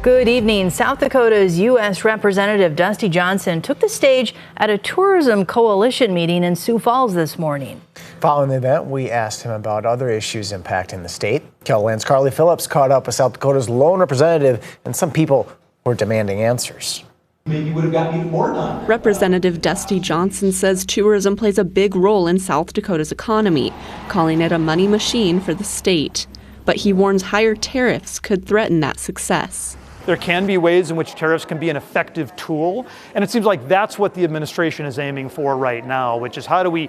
Good evening. South Dakota's U.S. Representative Dusty Johnson took the stage at a tourism coalition meeting in Sioux Falls this morning. Following the event, we asked him about other issues impacting the state. KELOLAND's Carly Phillips caught up with South Dakota's lone representative and some people who are demanding answers. Maybe would have gotten even more done. Representative Dusty Johnson says tourism plays a big role in South Dakota's economy, calling it a money machine for the state. But he warns higher tariffs could threaten that success. There can be ways in which tariffs can be an effective tool, and it seems like that's what the administration is aiming for right now, which is how do we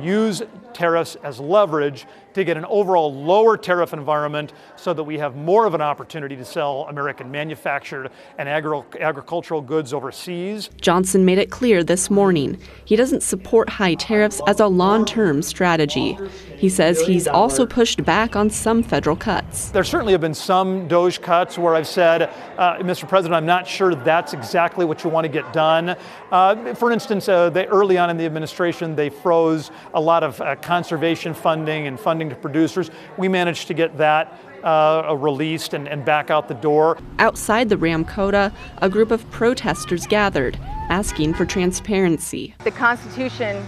use tariffs as leverage to get an overall lower tariff environment so that we have more of an opportunity to sell American manufactured and agricultural goods overseas. Johnson made it clear this morning he doesn't support high tariffs as a long-term strategy. He says he's also pushed back on some federal cuts. There certainly have been some DOGE cuts where I've said, Mr. President, I'm not sure that's exactly what you want to get done. For instance, early on in the administration, they froze a lot of conservation funding and funding to producers. We managed to get that released and back out the door. Outside the Ramkota, a group of protesters gathered, asking for transparency. The Constitution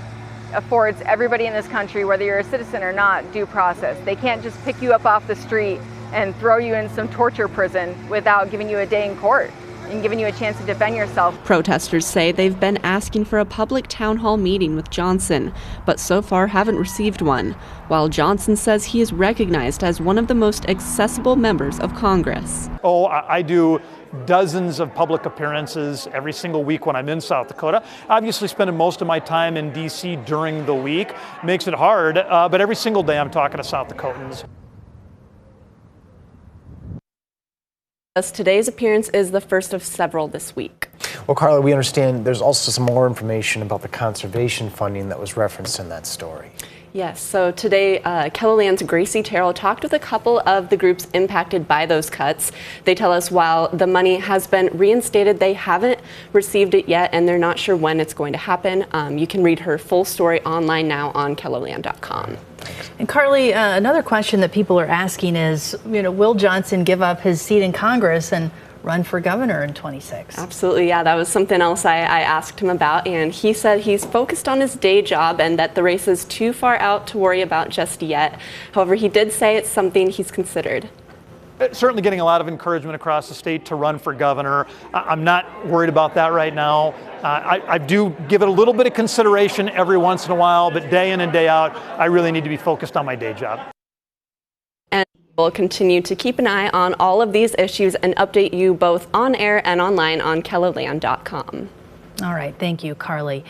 affords everybody in this country, whether you're a citizen or not, due process. They can't just pick you up off the street and throw you in some torture prison without giving you a day in court and giving you a chance to defend yourself. Protesters say they've been asking for a public town hall meeting with Johnson, but so far haven't received one, while Johnson says he is recognized as one of the most accessible members of Congress. Oh, I do dozens of public appearances every single week when I'm in South Dakota. Obviously spending most of my time in D.C. during the week makes it hard, but every single day I'm talking to South Dakotans. Today's appearance is the first of several this week. Well, Carla, we understand there's also some more information about the conservation funding that was referenced in that story. Yes, so today KELOLAND's Gracie Terrell talked with a couple of the groups impacted by those cuts. They tell us while the money has been reinstated, they haven't received it yet and they're not sure when it's going to happen. You can read her full story online now on KELOLAND.com. And Carly, another question that people are asking is, will Johnson give up his seat in Congress and run for governor in 26? Absolutely, yeah, that was something else I asked him about, and he said he's focused on his day job and that the race is too far out to worry about just yet. However, he did say it's something he's considered. Certainly getting a lot of encouragement across the state to run for governor. I'm not worried about that right now. I do give it a little bit of consideration every once in a while, but day in and day out, I really need to be focused on my day job. And we'll continue to keep an eye on all of these issues and update you both on air and online on KELOLAND.com. All right, thank you, Carly.